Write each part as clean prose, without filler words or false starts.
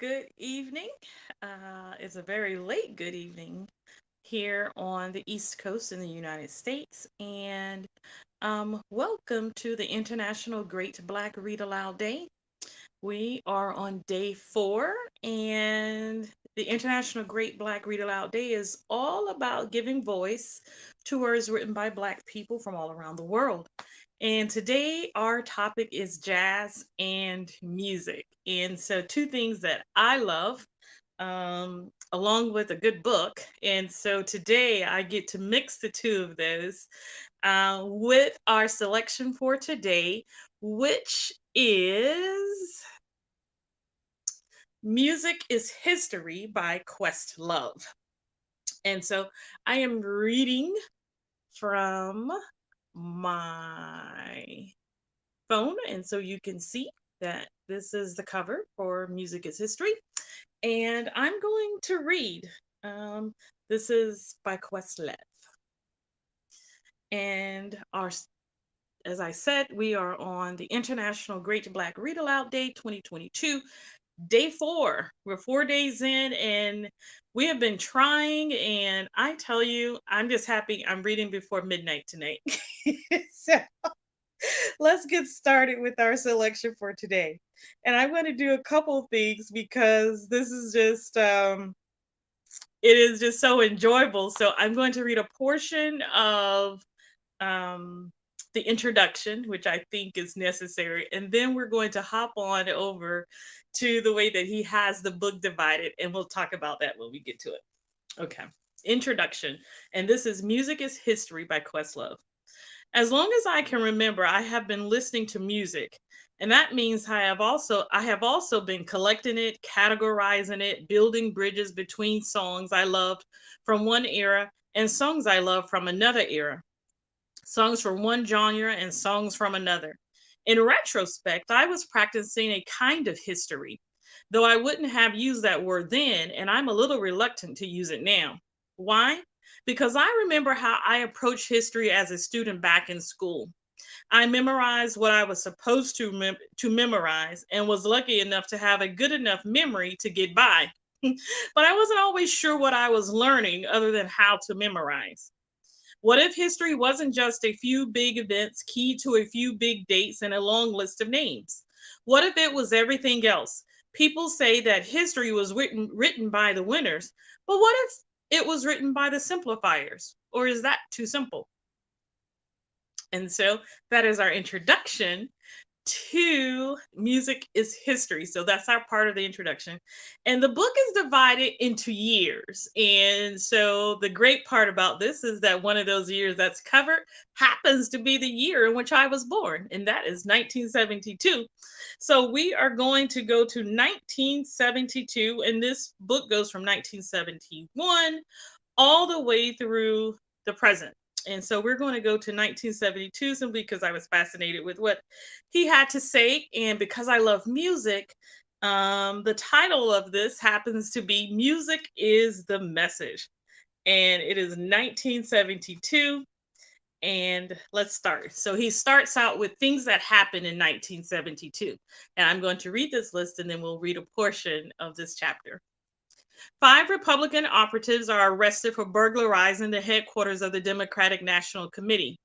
good evening. It's a very late good evening here on the East Coast in the United States. And welcome to the International Great Black Read Aloud Day. We are on day 4, and the International Great Black Read Aloud Day is all about giving voice to words written by Black people from all around the world. And today, our topic is jazz and music. And so, two things that I love, along with a good book. And so, today, I get to mix the two of those with our selection for today, which is Music is History by Questlove. And so I am reading from my phone. And so you can see that this is the cover for Music is History. And I'm going to read. This is by Questlove. And as I said, we are on the International Great Black Read Aloud Day 2022. Day 4. We're 4 days in, and we have been trying. And I tell you, I'm just happy I'm reading before midnight tonight. So let's get started with our selection for today. And I'm going to do a couple things because this is just it is just so enjoyable. So I'm going to read a portion of the introduction, which I think is necessary. And then we're going to hop on over to the way that he has the book divided, and we'll talk about that when we get to it. Okay. Introduction. And this is Music is History by Questlove. As long as I can remember, I have been listening to music. And that means I have also been collecting it, categorizing it, building bridges between songs I loved from one era and songs I love from another era, songs from one genre and songs from another. In retrospect, I was practicing a kind of history, though I wouldn't have used that word then, and I'm a little reluctant to use it now. Why? Because I remember how I approached history as a student back in school. I memorized what I was supposed to memorize and was lucky enough to have a good enough memory to get by. But I wasn't always sure what I was learning other than how to memorize. What if history wasn't just a few big events keyed to a few big dates and a long list of names? What if it was everything else? People say that history was written by the winners, but what if it was written by the simplifiers? Or is that too simple? And so that is our introduction to Music is History. So that's our part of the introduction. And the book is divided into years. And so the great part about this is that one of those years that's covered happens to be the year in which I was born, and that is 1972. So we are going to go to 1972, and this book goes from 1971 all the way through the present. And so we're going to go to 1972 simply because I was fascinated with what he had to say. And because I love music, the title of this happens to be Music is the Message. And it is 1972. And let's start. So he starts out with things that happened in 1972. And I'm going to read this list and then we'll read a portion of this chapter. 5 Republican operatives are arrested for burglarizing the headquarters of the Democratic National Committee.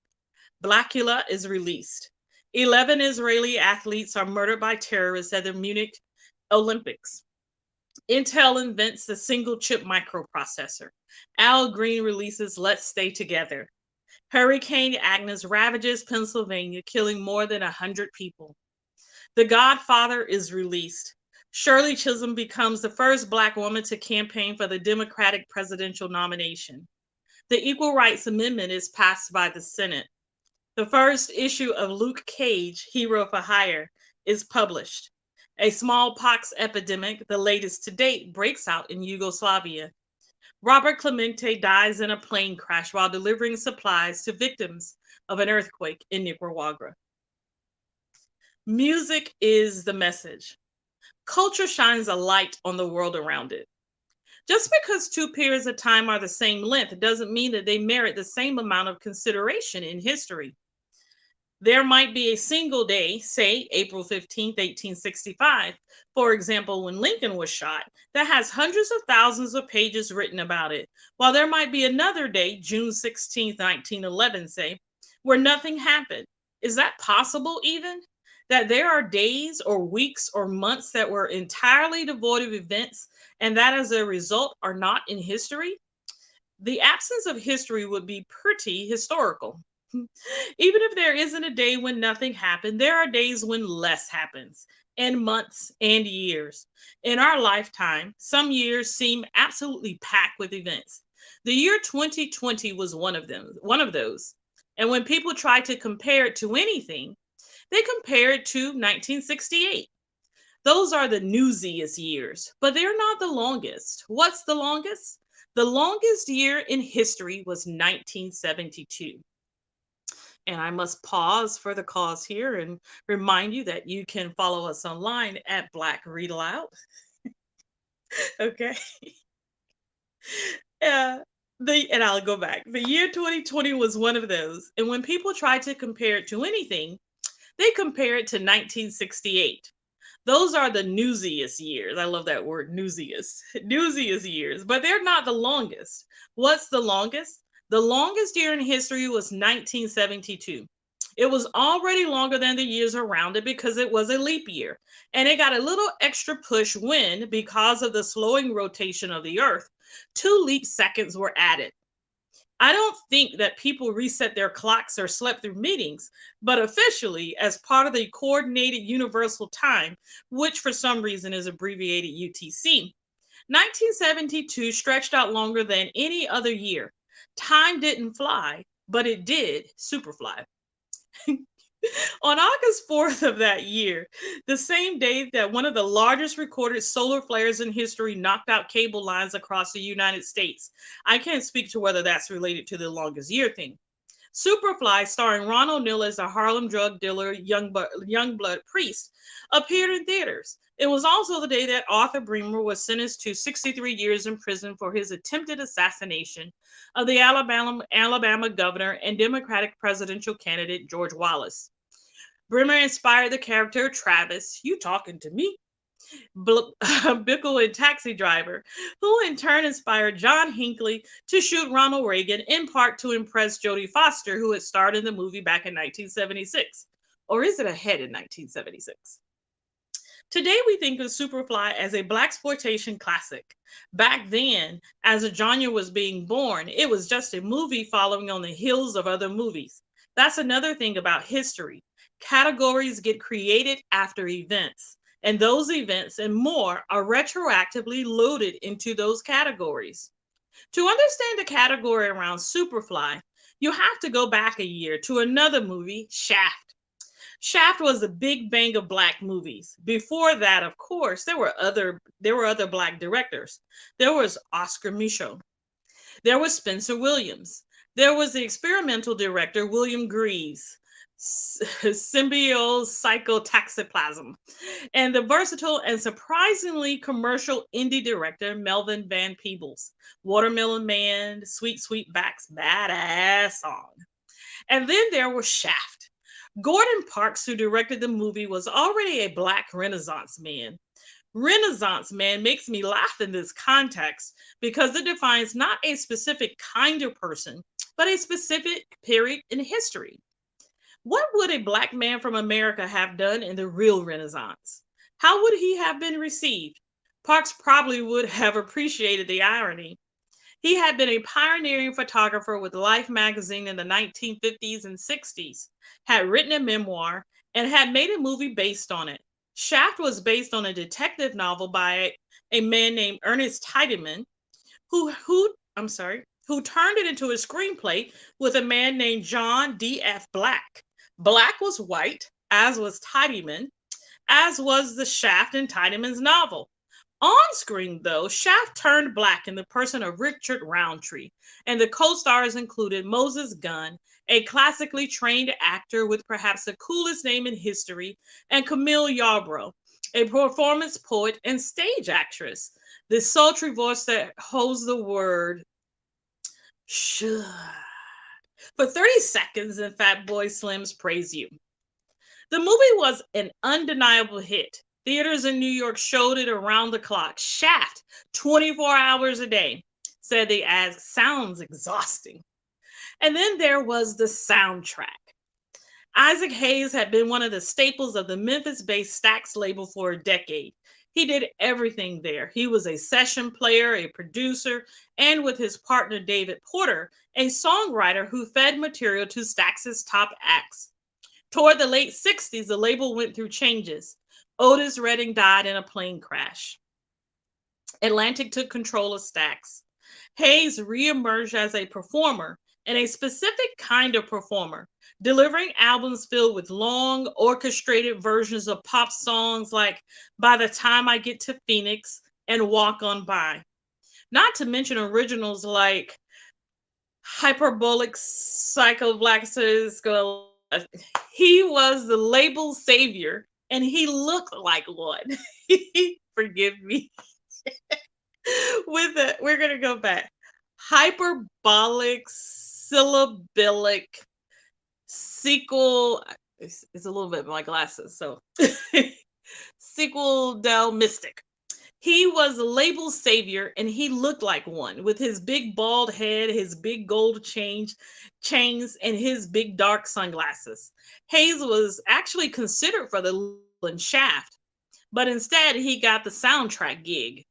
Blackula is released. 11 Israeli athletes are murdered by terrorists at the Munich Olympics. Intel invents the single chip microprocessor. Al Green releases Let's Stay Together. Hurricane Agnes ravages Pennsylvania, killing more than 100 people. The Godfather is released. Shirley Chisholm becomes the first Black woman to campaign for the Democratic presidential nomination. The Equal Rights Amendment is passed by the Senate. The first issue of Luke Cage, Hero for Hire, is published. A smallpox epidemic, the latest to date, breaks out in Yugoslavia. Robert Clemente dies in a plane crash while delivering supplies to victims of an earthquake in Nicaragua. Music is the message. Culture shines a light on the world around it. Just because two periods of time are the same length doesn't mean that they merit the same amount of consideration in history. There might be a single day, say April 15th, 1865, for example, when Lincoln was shot, that has hundreds of thousands of pages written about it, while there might be another day, June 16th, 1911, say, where nothing happened. Is that possible, even? That there are days or weeks or months that were entirely devoid of events and that as a result are not in history? The absence of history would be pretty historical. Even if there isn't a day when nothing happened, there are days when less happens, and months and years. In our lifetime, some years seem absolutely packed with events. The year 2020 was one of those. And when people try to compare it to anything, they compare it to 1968. Those are the newsiest years, but they're not the longest. What's the longest? The longest year in history was 1972. And I must pause for the cause here and remind you that you can follow us online at Black Read Aloud. Okay. Uh, and I'll go back. The year 2020 was one of those. And when people try to compare it to anything, they compare it to 1968. Those are the newsiest years. I love that word, newsiest. Newsiest years, but they're not the longest. What's the longest? The longest year in history was 1972. It was already longer than the years around it because it was a leap year. And it got a little extra push when, because of the slowing rotation of the Earth, 2 leap seconds were added. I don't think that people reset their clocks or slept through meetings, but officially, as part of the Coordinated Universal Time, which for some reason is abbreviated UTC, 1972 stretched out longer than any other year. Time didn't fly, but it did superfly. On August 4th of that year, the same day that one of the largest recorded solar flares in history knocked out cable lines across the United States. I can't speak to whether that's related to the longest year thing. Superfly, starring Ron O'Neal as a Harlem drug dealer, Youngblood priest, appeared in theaters. It was also the day that Arthur Bremer was sentenced to 63 years in prison for his attempted assassination of the Alabama governor and Democratic presidential candidate George Wallace. Bremer inspired the character Travis, you talking to me, Bickle and Taxi Driver, who in turn inspired John Hinckley to shoot Ronald Reagan, in part to impress Jodie Foster, who had starred in the movie back in 1976. Or is it ahead in 1976? Today, we think of Superfly as a blaxploitation classic. Back then, as a genre was being born, it was just a movie following on the heels of other movies. That's another thing about history. Categories get created after events, and those events and more are retroactively loaded into those categories. To understand the category around Superfly, you have to go back a year to another movie, Shaft. Shaft was the big bang of black movies. Before that, of course, there were other black directors. There was Oscar Micheaux. There was Spencer Williams. There was the experimental director William Greaves, symbiosis psychotoxoplasm, and the versatile and surprisingly commercial indie director Melvin Van Peebles. Watermelon Man, Sweet Sweetback's badass song. And then there was Shaft. Gordon Parks, who directed the movie, was already a black Renaissance man. Renaissance man makes me laugh in this context because it defines not a specific kind of person, but a specific period in history. What would a black man from America have done in the real Renaissance? How would he have been received? Parks probably would have appreciated the irony. He had been a pioneering photographer with Life magazine in the 1950s and 60s, had written a memoir, and had made a movie based on it. Shaft was based on a detective novel by a man named Ernest Tiedemann, who turned it into a screenplay with a man named John D.F. Black. Black was white, as was Tiedemann, as was the Shaft in Tiedemann's novel. On screen, though, Shaft turned black in the person of Richard Roundtree, and the co-stars included Moses Gunn, a classically trained actor with perhaps the coolest name in history, and Camille Yarbrough, a performance poet and stage actress. The sultry voice that holds the word should For 30 seconds in Fat Boy Slim's Praise You. The movie was an undeniable hit. Theaters in New York showed it around the clock. Shaft, 24 hours a day, said the ad sounds exhausting. And then there was the soundtrack. Isaac Hayes had been one of the staples of the Memphis based Stax label for a decade. He did everything there. He was a session player, a producer, and with his partner David Porter, a songwriter who fed material to Stax's top acts. Toward the late 60s, the label went through changes. Otis Redding died in a plane crash. Atlantic took control of Stax. Hayes reemerged as a performer, and a specific kind of performer, delivering albums filled with long, orchestrated versions of pop songs like By the Time I Get to Phoenix and Walk On By. Not to mention originals like Hyperbolic Psychoblaxis. He was the label savior, and he looked like one. Forgive me. With it, we're gonna go back. Hyperbolic syllabic sequel. It's a little bit my glasses, so sequel del mystic. He was a label savior, and he looked like one with his big bald head, his big gold chains, and his big dark sunglasses. Hayes was actually considered for the Shaft, but instead he got the soundtrack gig.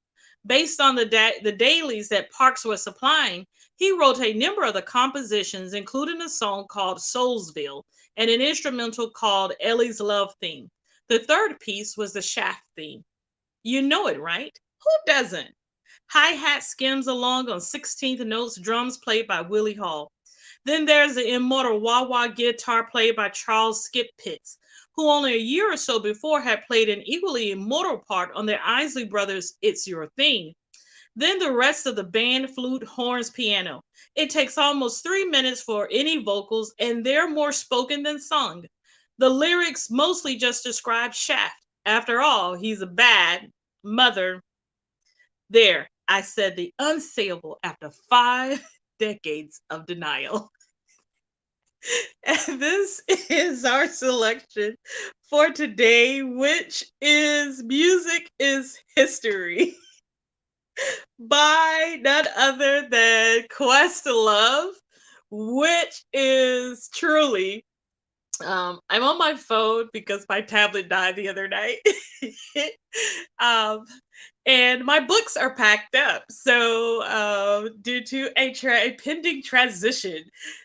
Based on the dailies that Parks was supplying, he wrote a number of the compositions, including a song called Soulsville and an instrumental called Ellie's Love Theme. The third piece was the Shaft theme. You know it, right? Who doesn't? Hi-hat skims along on 16th notes, drums played by Willie Hall. Then there's the immortal wah-wah guitar played by Charles Skip Pitts, who only a year or so before had played an equally immortal part on the Isley Brothers' It's Your Thing. Then the rest of the band, flute, horns, piano. It takes almost 3 minutes for any vocals, and they're more spoken than sung. The lyrics mostly just describe Shaft. After all, he's a bad mother. There, I said the unsayable after 5 decades of denial. And this is our selection for today, which is Music is History by none other than Questlove, which is truly, I'm on my phone because my tablet died the other night. um, and my books are packed up. So, due to a pending transition.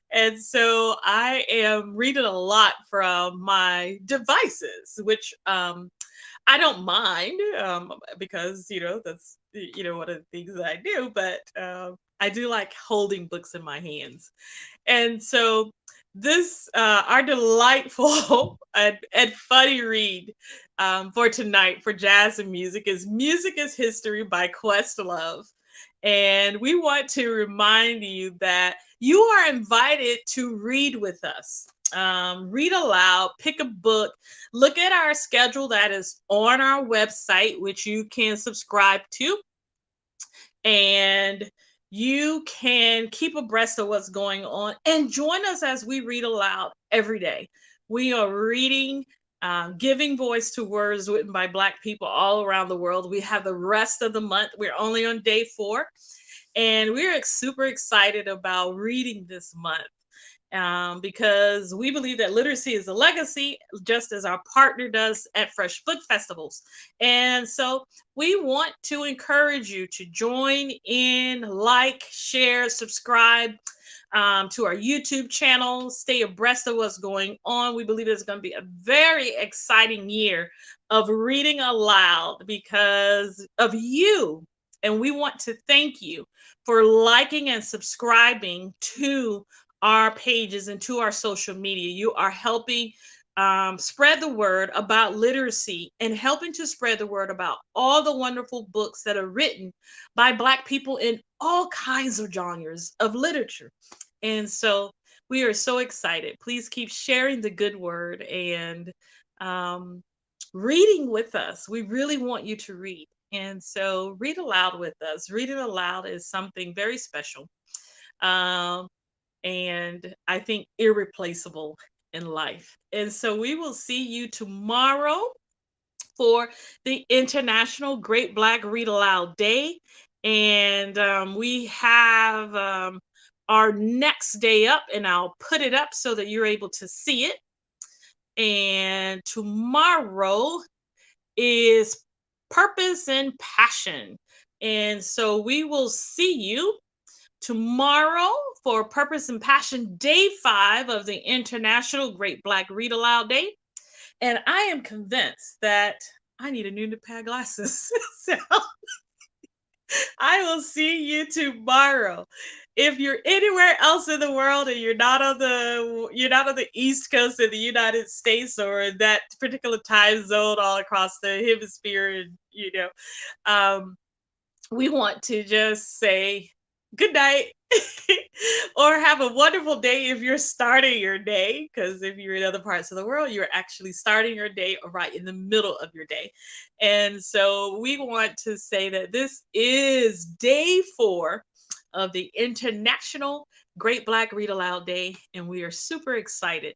And so I am reading a lot from my devices, which I don't mind because, that's, one of the things that I do. But I do like holding books in my hands. And so this, our delightful and funny read for tonight for jazz and music is History by Questlove. And we want to remind you that you are invited to read with us. Read aloud, pick a book, look at our schedule that is on our website, which you can subscribe to. And you can keep abreast of what's going on and join us as we read aloud every day. We are reading, giving voice to words written by Black people all around the world. We have the rest of the month. We're only on day 4, and we're super excited about reading this month. Because we believe that literacy is a legacy, just as our partner does at Fresh Book Festivals. And so we want to encourage you to join in, like, share, subscribe to our YouTube channel, stay abreast of what's going on. We believe it's going to be a very exciting year of reading aloud because of you. And we want to thank you for liking and subscribing to our pages and to our social media. You are helping spread the word about literacy and helping to spread the word about all the wonderful books that are written by Black people in all kinds of genres of literature. And so we are so excited. Please keep sharing the good word and reading with us. We really want you to read. And so read aloud with us. Reading aloud is something very special. and I think irreplaceable in life. And so we will see you tomorrow for the International Great Black Read Aloud Day. And we have our next day up, and I'll put it up so that you're able to see it. And tomorrow is Purpose and Passion. And so we will see you tomorrow for Purpose and Passion, day 5 of the International Great Black Read Aloud Day. And I am convinced that I need a new pair of glasses. So I will see you tomorrow. If you're anywhere else in the world and you're not on the East Coast of the United States or in that particular time zone all across the hemisphere, and we want to just say good night or have a wonderful day if you're starting your day. Because if you're in other parts of the world, you're actually starting your day right in the middle of your day. And so we want to say that this is day 4 of the International Great Black Read Aloud Day. And we are super excited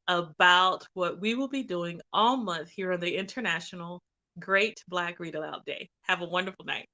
about what we will be doing all month here on the International Great Black Read Aloud Day. Have a wonderful night.